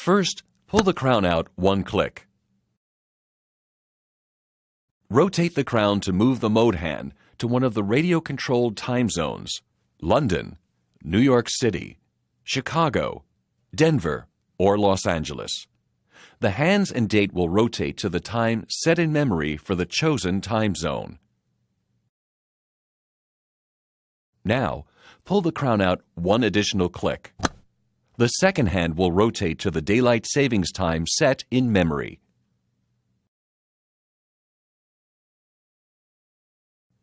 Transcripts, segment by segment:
First, pull the crown out one click. Rotate the crown to move the mode hand to one of the radio-controlled time zones: London, New York City, Chicago, Denver, or Los Angeles. The hands and date will rotate to the time set in memory for the chosen time zone. Now, pull the crown out one additional click. The second hand will rotate to the daylight savings time set in memory.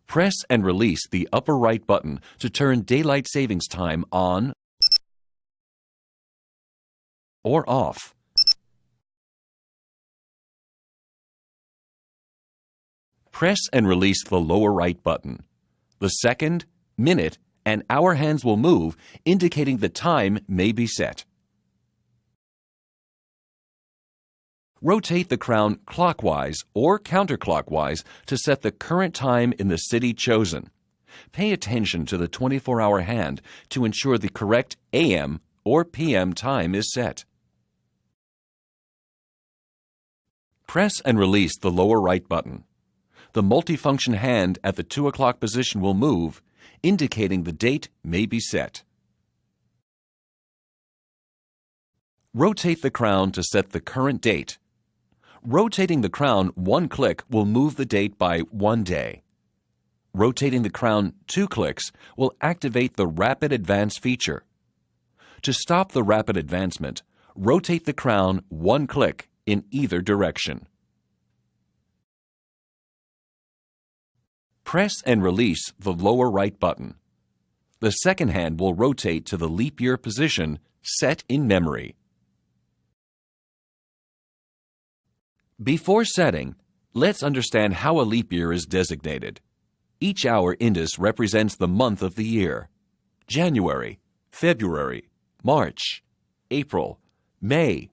Press and release the upper right button to turn daylight savings time on or off. Press and release the lower right button. The second, minute, and hour hands will move, indicating the time may be set. Rotate the crown clockwise or counterclockwise to set the current time in the city chosen. Pay attention to the 24-hour hand to ensure the correct AM or PM time is set. Press and release the lower right button. The multifunction hand at the 2 o'clock position will move, indicating the date may be set. Rotate the crown to set the current date. Rotating the crown one click will move the date by 1 day. Rotating the crown 2 clicks will activate the Rapid Advance feature. To stop the rapid advancement, rotate the crown one click in either direction. Press and release the lower right button. The second hand will rotate to the leap year position set in memory. Before setting, let's understand how a leap year is designated. Each hour indus represents the month of the year: January, February, March, April, May,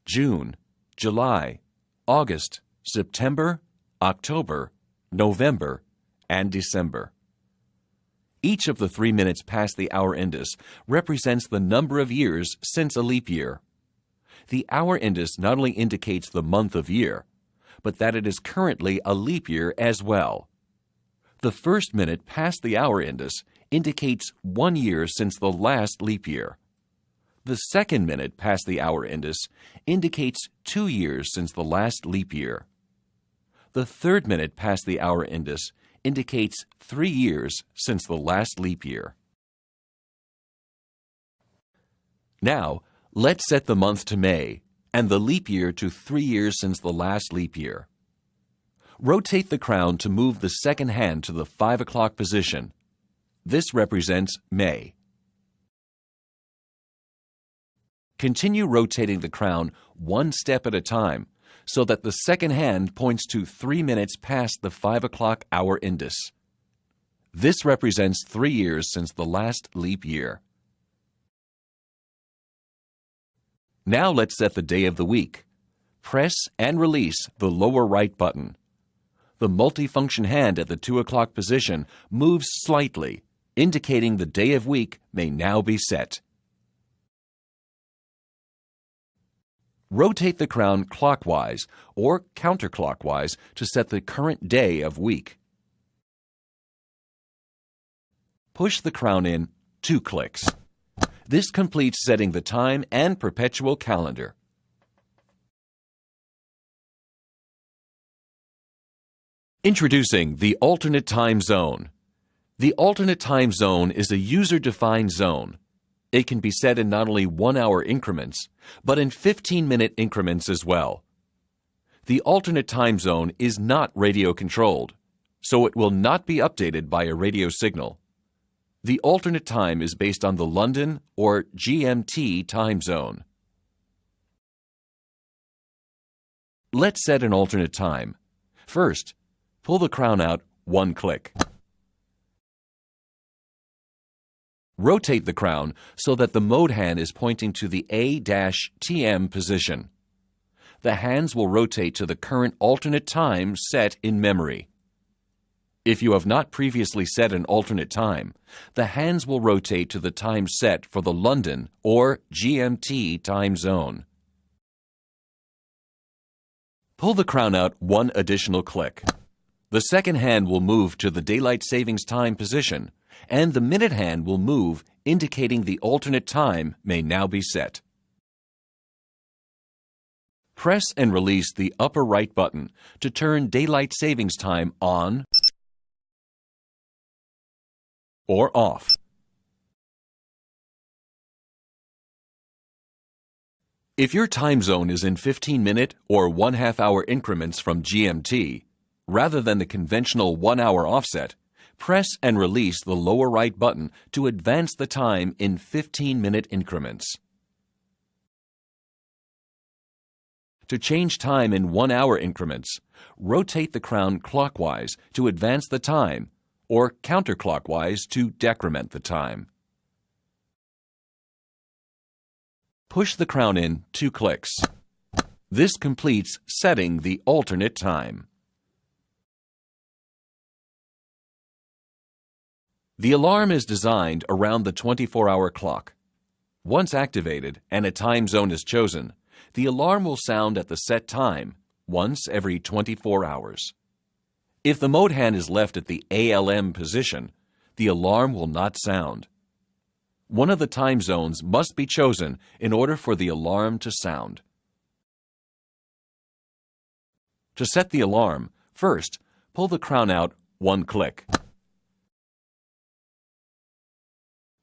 June, July, August, September, October, November, and December. Each of the 3 minutes past the hour indus represents the number of years since a leap year. The hour indus not only indicates the month of year, but that it is currently a leap year as well. The first minute past the hour indus indicates 1 year since the last leap year. The second minute past the hour indus indicates 2 years since the last leap year. The third minute past the hour indus indicates 3 years since the last leap year. Now, let's set the month to May and the leap year to 3 years since the last leap year. Rotate the crown to move the second hand to the 5 o'clock position. This represents May. Continue rotating the crown one step at a time so that the second hand points to 3 minutes past the 5 o'clock hour indus. This represents 3 years since the last leap year. Now let's set the day of the week. Press and release the lower right button. The multifunction hand at the 2 o'clock position moves slightly, indicating the day of week may now be set. Rotate the crown clockwise or counterclockwise to set the current day of week. Push the crown in 2 clicks. This completes setting the time and perpetual calendar. Introducing the alternate time zone. The alternate time zone is a user-defined zone. It can be set in not only 1-hour increments, but in 15-minute increments as well. The alternate time zone is not radio-controlled, so it will not be updated by a radio signal. The alternate time is based on the London or GMT time zone. Let's set an alternate time. First, pull the crown out 1 click. Rotate the crown so that the mode hand is pointing to the A-TM position. The hands will rotate to the current alternate time set in memory. If you have not previously set an alternate time, the hands will rotate to the time set for the London or GMT time zone. Pull the crown out one additional click. The second hand will move to the daylight savings time position, and the minute hand will move, indicating the alternate time may now be set. Press and release the upper right button to turn daylight savings time on or off. If your time zone is in 15-minute or 1/2 hour increments from GMT, rather than the conventional 1 hour offset, press and release the lower right button to advance the time in 15-minute increments. To change time in 1 hour increments, rotate the crown clockwise to advance the time or counterclockwise to decrement the time. Push the crown in 2 clicks. This completes setting the alternate time. The alarm is designed around the 24-hour clock. Once activated and a time zone is chosen, the alarm will sound at the set time, once every 24 hours. If the mode hand is left at the ALM position, the alarm will not sound. One of the time zones must be chosen in order for the alarm to sound. To set the alarm, first, pull the crown out 1 click.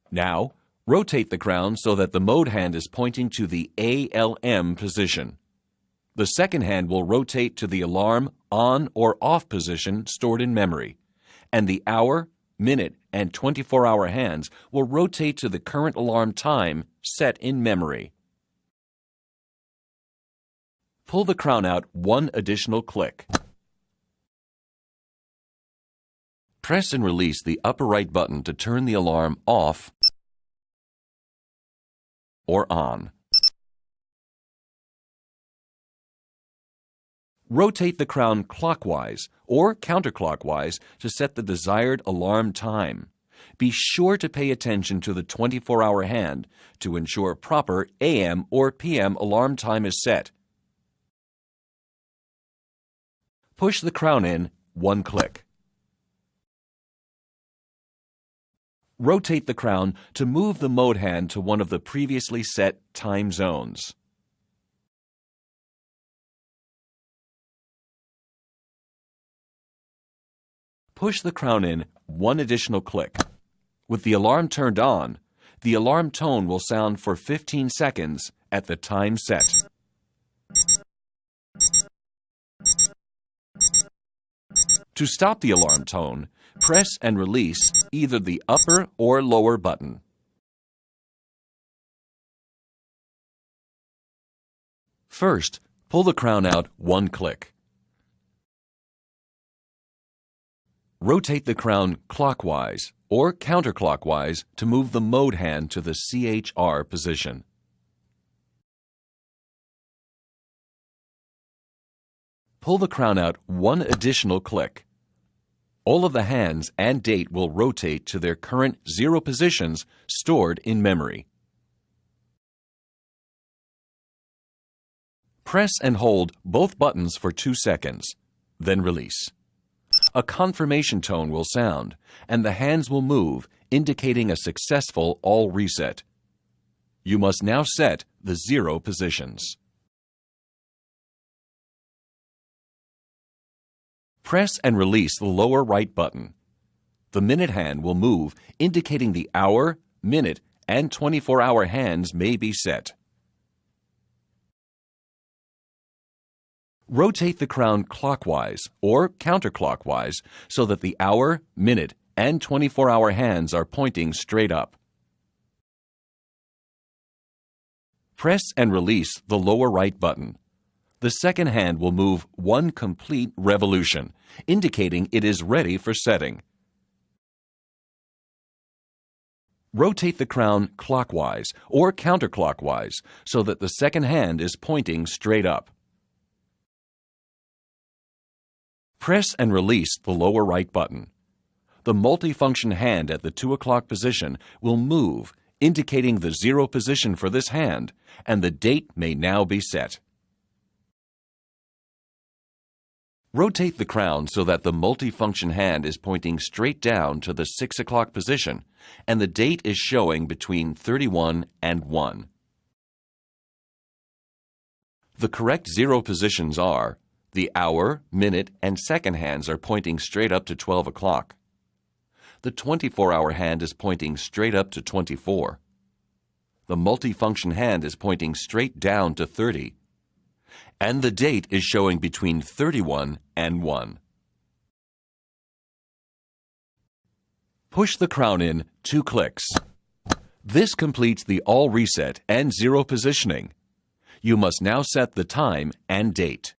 Now, rotate the crown so that the mode hand is pointing to the ALM position. The second hand will rotate to the alarm on or off position stored in memory, and the hour, minute, and 24-hour hands will rotate to the current alarm time set in memory. Pull the crown out 1 additional click. Press and release the upper right button to turn the alarm off or on. Rotate the crown clockwise or counterclockwise to set the desired alarm time. Be sure to pay attention to the 24-hour hand to ensure proper AM or PM alarm time is set. Push the crown in 1 click. Rotate the crown to move the mode hand to one of the previously set time zones. Push the crown in 1 additional click. With the alarm turned on, the alarm tone will sound for 15 seconds at the time set. To stop the alarm tone, press and release either the upper or lower button. First, pull the crown out 1 click. Rotate the crown clockwise or counterclockwise to move the mode hand to the CHR position. Pull the crown out 1 additional click. All of the hands and date will rotate to their current 0 positions stored in memory. Press and hold both buttons for 2 seconds, then release. A confirmation tone will sound, and the hands will move, indicating a successful all reset. You must now set the 0 positions. Press and release the lower right button. The minute hand will move, indicating the hour, minute, and 24-hour hands may be set. Rotate the crown clockwise or counterclockwise so that the hour, minute, and 24-hour hands are pointing straight up. Press and release the lower right button. The second hand will move 1 complete revolution, indicating it is ready for setting. Rotate the crown clockwise or counterclockwise so that the second hand is pointing straight up. Press and release the lower right button. The multifunction hand at the 2 o'clock position will move, indicating the 0 position for this hand, and the date may now be set. Rotate the crown so that the multifunction hand is pointing straight down to the 6 o'clock position and the date is showing between 31 and 1. The correct zero positions are the hour, minute, and second hands are pointing straight up to 12 o'clock. The 24-hour hand is pointing straight up to 24. The multifunction hand is pointing straight down to 30. And the date is showing between 31 and 1. Push the crown in 2 clicks. This completes the all reset and zero positioning. You must now set the time and date.